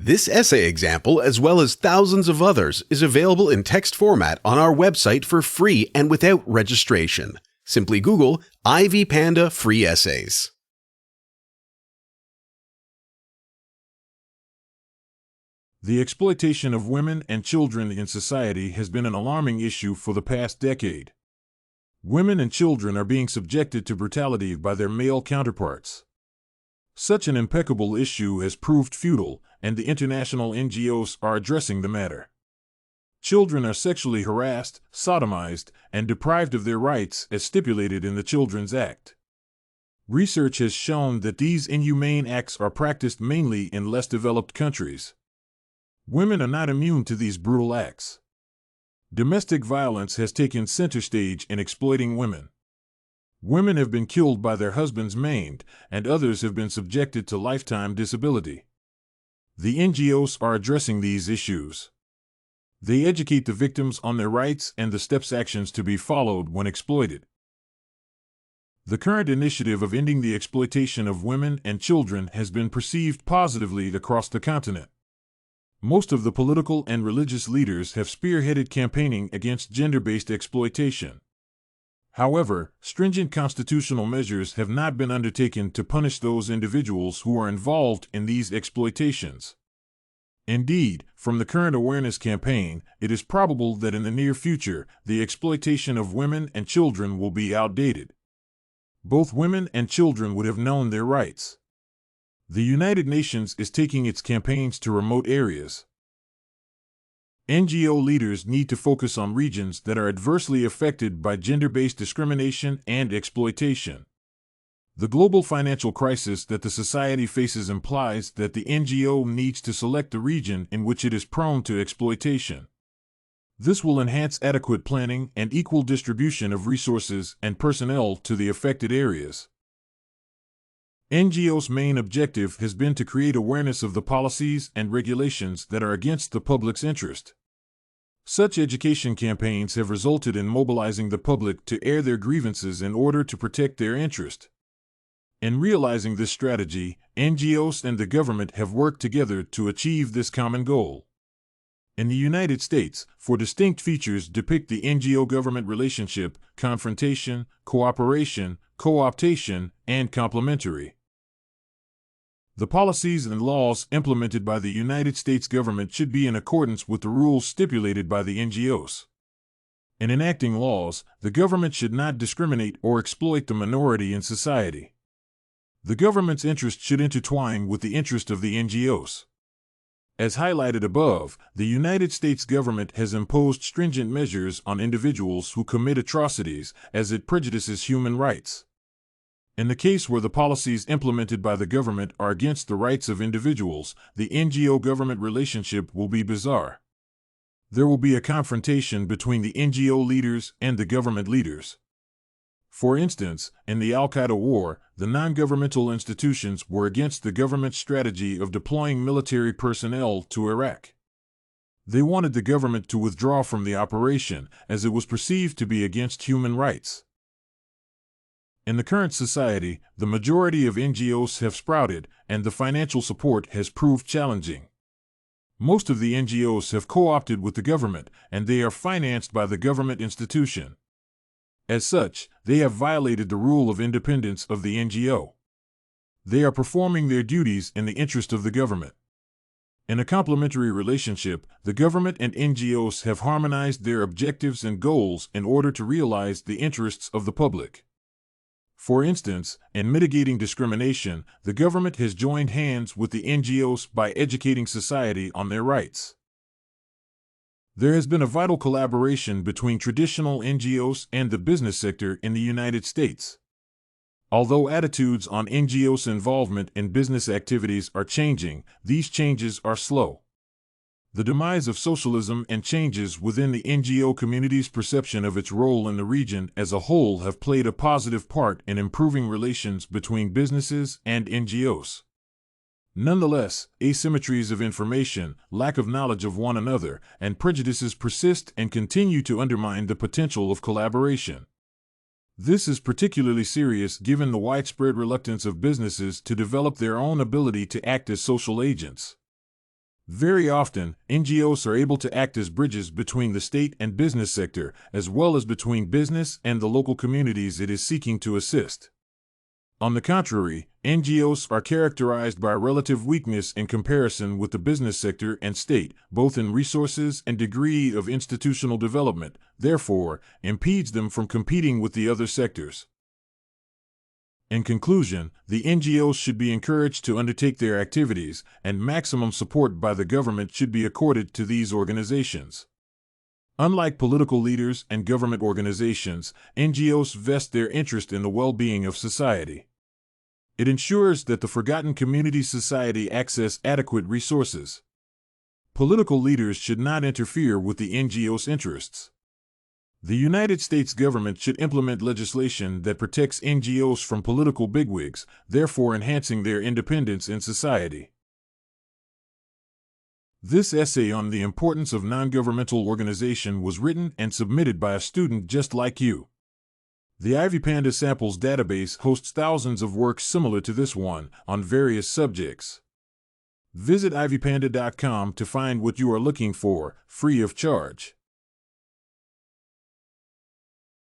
This essay example, as well as thousands of others, is available in text format on our website for free and without registration. Simply Google Ivy Panda Free Essays. The exploitation of women and children in society has been an alarming issue for the past decade. Women and children are being subjected to brutality by their male counterparts. Such an impeccable issue has proved futile, and the international NGOs are addressing the matter. Children are sexually harassed, sodomized, and deprived of their rights as stipulated in the Children's Act. Research has shown that these inhumane acts are practiced mainly in less developed countries. Women are not immune to these brutal acts. Domestic violence has taken center stage in exploiting women. Women have been killed by their husbands, maimed, and others have been subjected to lifetime disability. The NGOs are addressing these issues. They educate the victims on their rights and the actions to be followed when exploited. The current initiative of ending the exploitation of women and children has been perceived positively across the continent. Most of the political and religious leaders have spearheaded campaigning against gender-based exploitation. However, stringent constitutional measures have not been undertaken to punish those individuals who are involved in these exploitations. Indeed, from the current awareness campaign, it is probable that in the near future, the exploitation of women and children will be outdated. Both women and children would have known their rights. The United Nations is taking its campaigns to remote areas. NGO leaders need to focus on regions that are adversely affected by gender-based discrimination and exploitation. The global financial crisis that the society faces implies that the NGO needs to select the region in which it is prone to exploitation. This will enhance adequate planning and equal distribution of resources and personnel to the affected areas. NGOs' main objective has been to create awareness of the policies and regulations that are against the public's interest. Such education campaigns have resulted in mobilizing the public to air their grievances in order to protect their interest. In realizing this strategy, NGOs and the government have worked together to achieve this common goal. In the United States, four distinct features depict the NGO-government relationship: confrontation, cooperation, co-optation, and complementary. The policies and laws implemented by the United States government should be in accordance with the rules stipulated by the NGOs. In enacting laws, the government should not discriminate or exploit the minority in society. The government's interest should intertwine with the interest of the NGOs. As highlighted above, the United States government has imposed stringent measures on individuals who commit atrocities, as it prejudices human rights. In the case where the policies implemented by the government are against the rights of individuals, the NGO-government relationship will be bizarre. There will be a confrontation between the NGO leaders and the government leaders. For instance, in the Al-Qaeda war, the non-governmental institutions were against the government's strategy of deploying military personnel to Iraq. They wanted the government to withdraw from the operation, as it was perceived to be against human rights. In the current society, the majority of NGOs have sprouted, and the financial support has proved challenging. Most of the NGOs have co-opted with the government, and they are financed by the government institution. As such, they have violated the rule of independence of the NGO. They are performing their duties in the interest of the government. In a complementary relationship, the government and NGOs have harmonized their objectives and goals in order to realize the interests of the public. For instance, in mitigating discrimination, the government has joined hands with the NGOs by educating society on their rights. There has been a vital collaboration between traditional NGOs and the business sector in the United States. Although attitudes on NGOs' involvement in business activities are changing, these changes are slow. The demise of socialism and changes within the NGO community's perception of its role in the region as a whole have played a positive part in improving relations between businesses and NGOs. Nonetheless, asymmetries of information, lack of knowledge of one another, and prejudices persist and continue to undermine the potential of collaboration. This is particularly serious given the widespread reluctance of businesses to develop their own ability to act as social agents. Very often, NGOs are able to act as bridges between the state and business sector, as well as between business and the local communities it is seeking to assist. On the contrary, NGOs are characterized by relative weakness in comparison with the business sector and state, both in resources and degree of institutional development, therefore, impedes them from competing with the other sectors. In conclusion, the NGOs should be encouraged to undertake their activities, and maximum support by the government should be accorded to these organizations. Unlike political leaders and government organizations, NGOs vest their interest in the well-being of society. It ensures that the forgotten community society access adequate resources. Political leaders should not interfere with the NGOs' interests. The United States government should implement legislation that protects NGOs from political bigwigs, therefore enhancing their independence in society. This essay on the importance of non-governmental organization was written and submitted by a student just like you. The Ivy Panda Samples database hosts thousands of works similar to this one on various subjects. Visit ivypanda.com to find what you are looking for, free of charge.